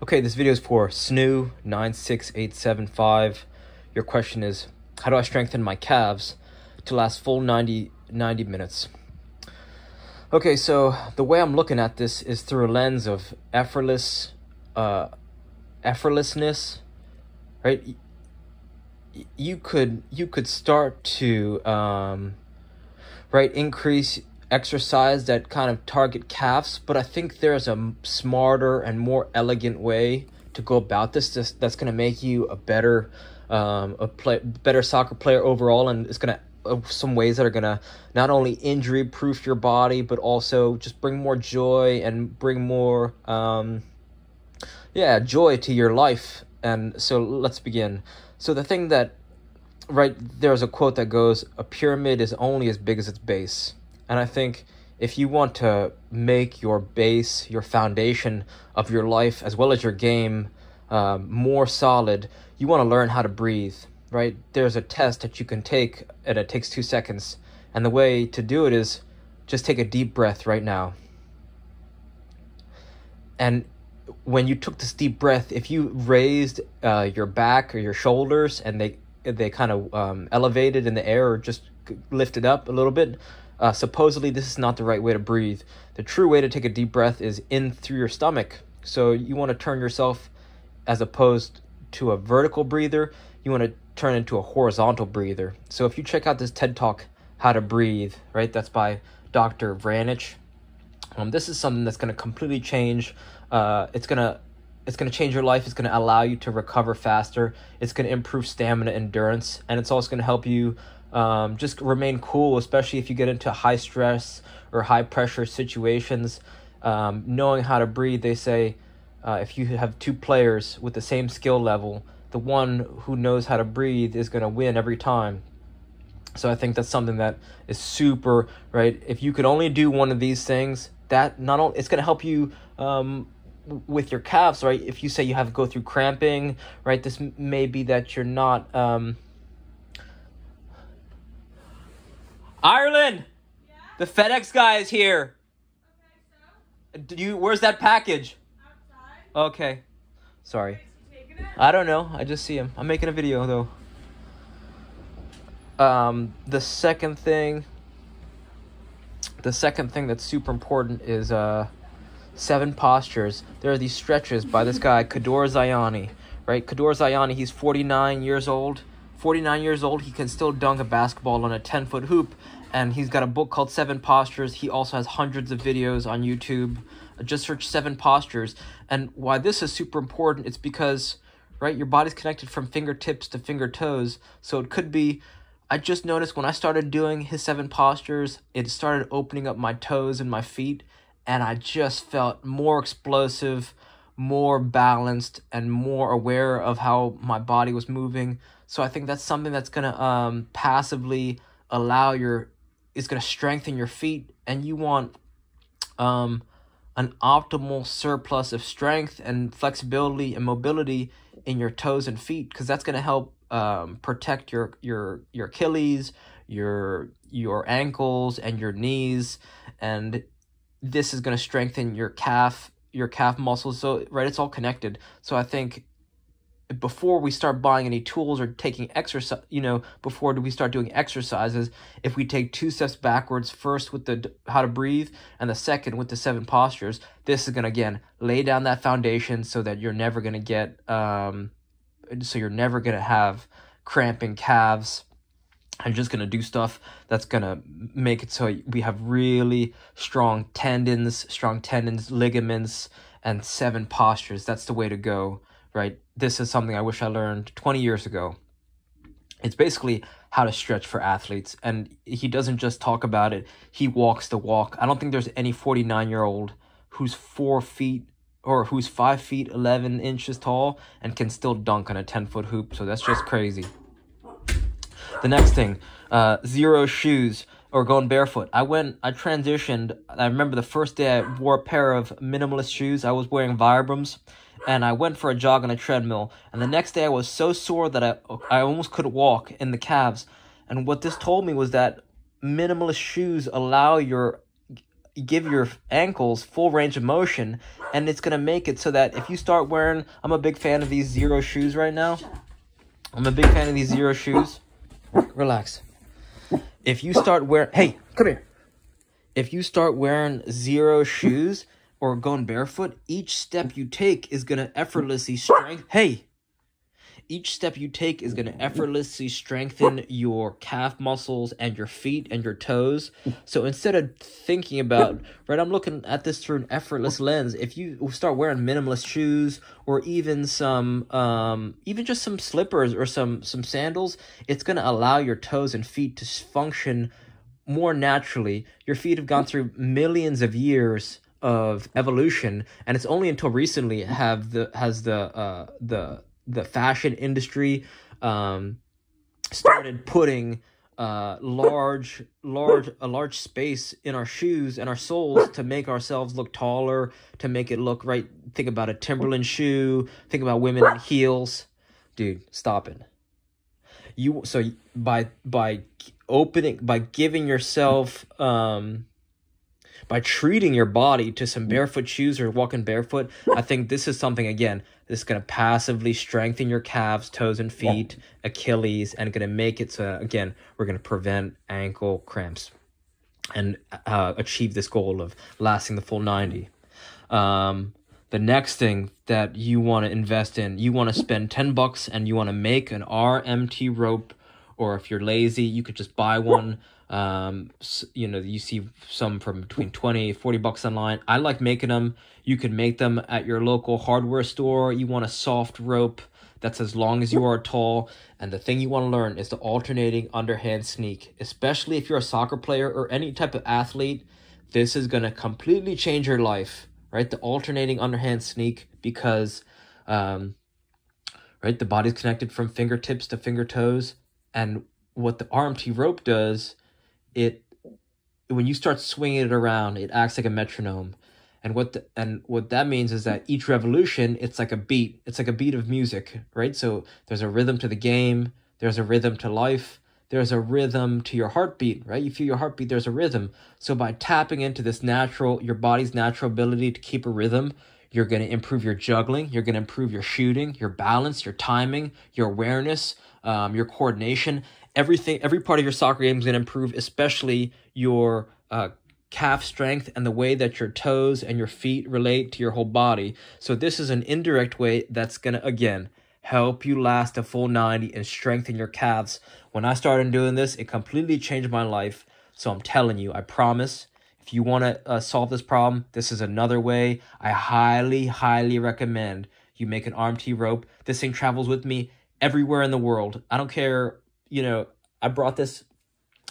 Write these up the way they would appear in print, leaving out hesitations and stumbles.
Okay, this video is for Snoo96875. Your question is, how do I strengthen my calves to last full 90 minutes? Okay, so the way I'm looking at this is through a lens of effortlessness, right? You could start to increase exercise that kind of target calves, but I think there's a smarter and more elegant way to go about this that's going to make you a better better soccer player overall, and it's going to some ways that are going to not only injury proof your body but also just bring more joy and bring more joy to your life. And so let's begin. So the thing that there's a quote that goes, a pyramid is only as big as its base. And I think if you want to make your base, your foundation of your life, as well as your game, more solid, you want to learn how to breathe, right? There's a test that you can take, and it takes 2 seconds. And the way to do it is just take a deep breath right now. And when you took this deep breath, if you raised your back or your shoulders and they kind of elevated in the air or just lifted up a little bit, supposedly this is not the right way to breathe. The true way to take a deep breath is in through your stomach. So you want to turn yourself, as opposed to a vertical breather, you want to turn into a horizontal breather. So if you check out this TED Talk, How to Breathe, right? That's by Dr. Vranich. This is something that's going to completely change. It's going to change your life. It's going to allow you to recover faster. It's going to improve stamina, endurance, and it's also going to help you just remain cool, especially if you get into high stress or high pressure situations. Knowing how to breathe, they say, if you have two players with the same skill level, the one who knows how to breathe is going to win every time. So I think that's something that is super, right? If you could only do one of these things, that not only it's going to help you with your calves, right? If you say you have to go through cramping, right? This may be that you're not Ireland, yeah? The FedEx guy is here. Okay, so? Where's that package? Outside? Okay, sorry. Is he taking it? I don't know. I just see him. I'm making a video though. The second thing that's super important is 7 postures. There are these stretches by this guy, Kador Zayani, right? Kador Zayani, he's 49 years old. 49 years old, he can still dunk a basketball on a 10-foot hoop, and he's got a book called 7 Postures. He also has hundreds of videos on YouTube. Just search 7 Postures. And why this is super important, it's because, right, your body's connected from fingertips to finger toes. So it could be, I just noticed when I started doing his 7 postures, it started opening up my toes and my feet, and I just felt more explosive, more balanced, and more aware of how my body was moving. So I think that's something that's going to passively allow it's going to strengthen your feet, and you want an optimal surplus of strength and flexibility and mobility in your toes and feet, because that's going to help protect your Achilles, your ankles, and your knees, and this is going to strengthen your calf muscles. So right, it's all connected. So I think before we start buying any tools or taking exercise, before we start doing exercises, if we take 2 steps backwards, first with the how to breathe and the second with the 7 postures, this is going to again lay down that foundation so that you're never going to get have cramping calves. I'm just going to do stuff that's going to make it so we have really strong tendons, ligaments, and 7 postures. That's the way to go, right? This is something I wish I learned 20 years ago. It's basically how to stretch for athletes. And he doesn't just talk about it, he walks the walk. I don't think there's any 49-year-old who's 4 feet or who's 5 feet 11 inches tall and can still dunk on a 10-foot hoop. So that's just crazy. The next thing, 0 shoes or going barefoot. I transitioned. I remember the first day I wore a pair of minimalist shoes. I was wearing Vibrams, and I went for a jog on a treadmill. And the next day I was so sore that I almost couldn't walk in the calves. And what this told me was that minimalist shoes allow your give your ankles full range of motion, and it's gonna make it so that if you start wearing, I'm a big fan of these Zero shoes right now. I'm a big fan of these Zero shoes. Relax. If you start wearing, hey, come here. If you start wearing Zero shoes or going barefoot, each step you take is gonna effortlessly Each step you take is going to effortlessly strengthen your calf muscles and your feet and your toes. So instead of thinking about, right, I'm looking at this through an effortless lens. If you start wearing minimalist shoes or even even just some slippers or some sandals, it's going to allow your toes and feet to function more naturally. Your feet have gone through millions of years of evolution, and it's only until recently the fashion industry started putting a large space in our shoes and our soles to make ourselves look taller, to make it look right. Think about a Timberland shoe. Think about women in heels. Dude, stop it. By giving yourself by treating your body to some barefoot shoes or walking barefoot, I think this is something, again, this is going to passively strengthen your calves, toes, and feet, Achilles, and going to make it so, again, we're going to prevent ankle cramps and achieve this goal of lasting the full 90. The next thing that you want to invest in, you want to spend $10 and you want to make an RMT rope, or if you're lazy, you could just buy one. You see some from between $20-$40 online. I like making them. You can make them at your local hardware store. You want a soft rope that's as long as you are tall. And the thing you want to learn is the alternating underhand sneak. Especially if you're a soccer player or any type of athlete, this is going to completely change your life, right? The alternating underhand sneak, because, right, the body's connected from fingertips to finger toes. And what the RMT rope does, when you start swinging it around, it acts like a metronome, and what that means is that each revolution, it's like a beat. It's like a beat of music, right? So there's a rhythm to the game. There's a rhythm to life. There's a rhythm to your heartbeat, right? You feel your heartbeat. There's a rhythm. So by tapping into this your body's natural ability to keep a rhythm, you're going to improve your juggling. You're going to improve your shooting, your balance, your timing, your awareness, your coordination. Every part of your soccer game is going to improve, especially your calf strength and the way that your toes and your feet relate to your whole body. So this is an indirect way that's going to, again, help you last a full 90 and strengthen your calves. When I started doing this, it completely changed my life. So I'm telling you, I promise, if you want to solve this problem, this is another way. I highly, highly recommend you make an RMT rope. This thing travels with me everywhere in the world. I don't care. I brought this.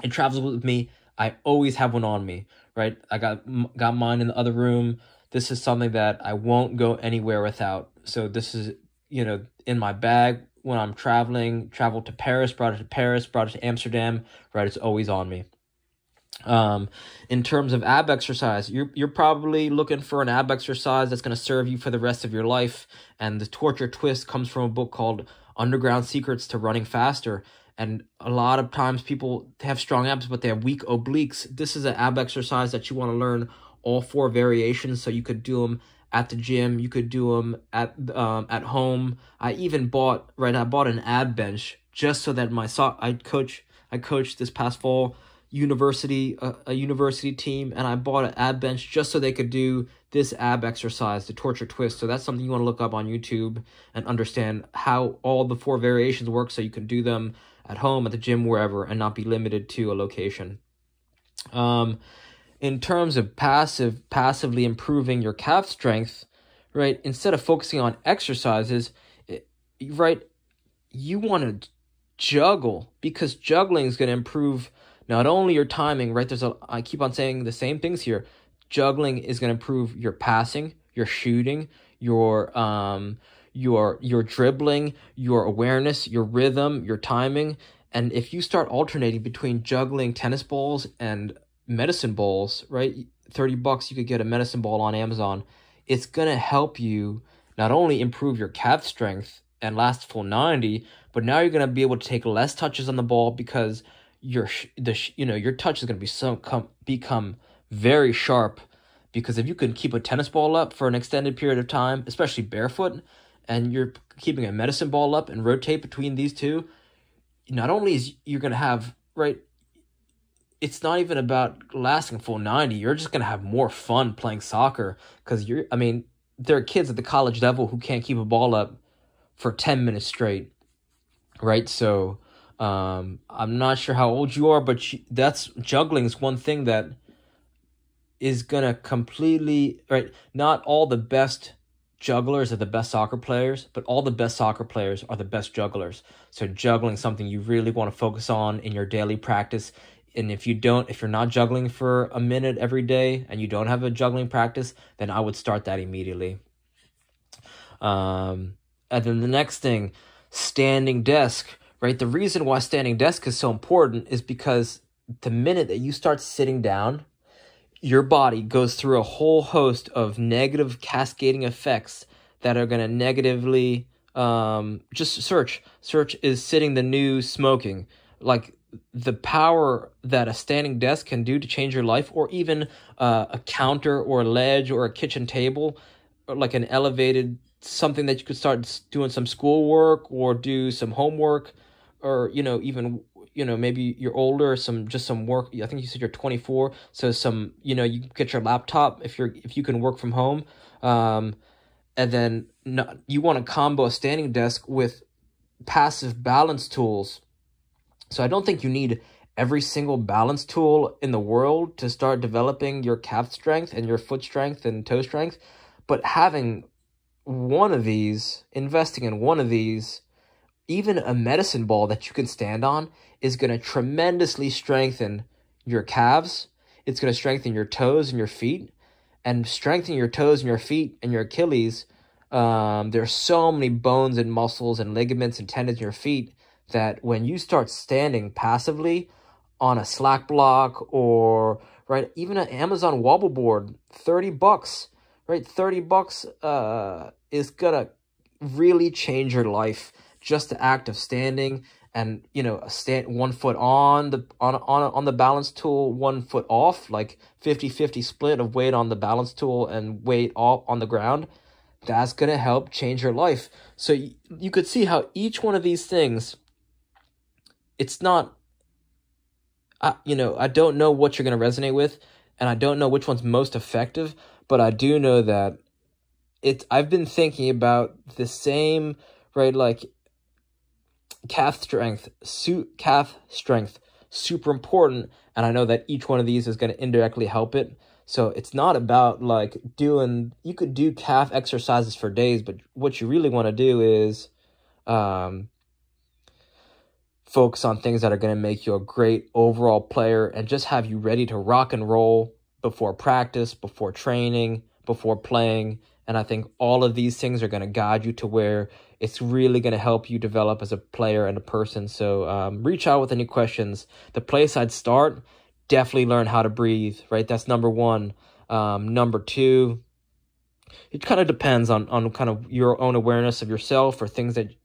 It travels with me. I always have one on me, right? I got mine in the other room. This is something that I won't go anywhere without. So this is, in my bag when I'm traveled to Paris, brought it to Amsterdam, right? It's always on me. In terms of ab exercise, you're probably looking for an ab exercise that's going to serve you for the rest of your life. And the torture twist comes from a book called Underground Secrets to Running Faster. And a lot of times people have strong abs, but they have weak obliques. This is an ab exercise that you want to learn all 4 variations. So you could do them at the gym. You could do them at home. I bought an ab bench just so that I coached this past fall a university team, and I bought an ab bench just so they could do this ab exercise, the torture twist. So that's something you want to look up on YouTube and understand how all the 4 variations work, so you can do them at home, at the gym, wherever, and not be limited to a location. In terms of passively improving your calf strength, right, instead of focusing on exercises, right, you want to juggle, because juggling is going to improve not only your timing, right? I keep on saying the same things here. Juggling is going to improve your passing, your shooting, your dribbling, your awareness, your rhythm, your timing. And if you start alternating between juggling tennis balls and medicine balls, right? $30, you could get a medicine ball on Amazon. It's going to help you not only improve your calf strength and last full 90, but now you're going to be able to take less touches on the ball, because your touch is going to become very sharp, because if you can keep a tennis ball up for an extended period of time, especially barefoot, and you're keeping a medicine ball up and rotate between these two, not only is you're going to have, right, it's not even about lasting full 90. You're just going to have more fun playing soccer, because there are kids at the college level who can't keep a ball up for 10 minutes straight, right? So I'm not sure how old you are, but that's juggling is one thing that is going to completely, right? Not all the best jugglers are the best soccer players, but all the best soccer players are the best jugglers. So juggling is something you really want to focus on in your daily practice. And if you're not juggling for a minute every day and you don't have a juggling practice, then I would start that immediately. And then the next thing, standing desk, right? The reason why standing desk is so important is because the minute that you start sitting down, your body goes through a whole host of negative cascading effects that are going to negatively, just search is sitting the new smoking. Like, the power that a standing desk can do to change your life, or even a counter or a ledge or a kitchen table, or like an elevated something that you could start doing some schoolwork or do some homework, or even maybe you're older, some work. I think you said you're 24, so you get your laptop if you can work from home, and then you want to combo a standing desk with passive balance tools. So I don't think you need every single balance tool in the world to start developing your calf strength and your foot strength and toe strength, but having one of these, investing in one of these, even a medicine ball that you can stand on, is going to tremendously strengthen your calves. It's going to strengthen your toes and your feet, and strengthen your toes and your feet and your Achilles. There's so many bones and muscles and ligaments and tendons in your feet that when you start standing passively on a slack block, or right, even an Amazon wobble board, $30, right? $30 is gonna really change your life. Just the act of standing, and stand 1 foot on the balance tool, 1 foot off, like 50-50 split of weight on the balance tool and weight off on the ground. That's gonna help change your life. So you could see how each one of these things, it's not, I don't know what you're going to resonate with, and I don't know which one's most effective, but I do know that I've been thinking about the same, right, like calf strength, super important, and I know that each one of these is going to indirectly help it. So it's not about like you could do calf exercises for days, but what you really want to do is, focus on things that are going to make you a great overall player and just have you ready to rock and roll before practice, before training, before playing. And I think all of these things are going to guide you to where it's really going to help you develop as a player and a person. So reach out with any questions. The place I'd start, definitely learn how to breathe, right? That's number one. Number two, it kind of depends on kind of your own awareness of yourself, or things that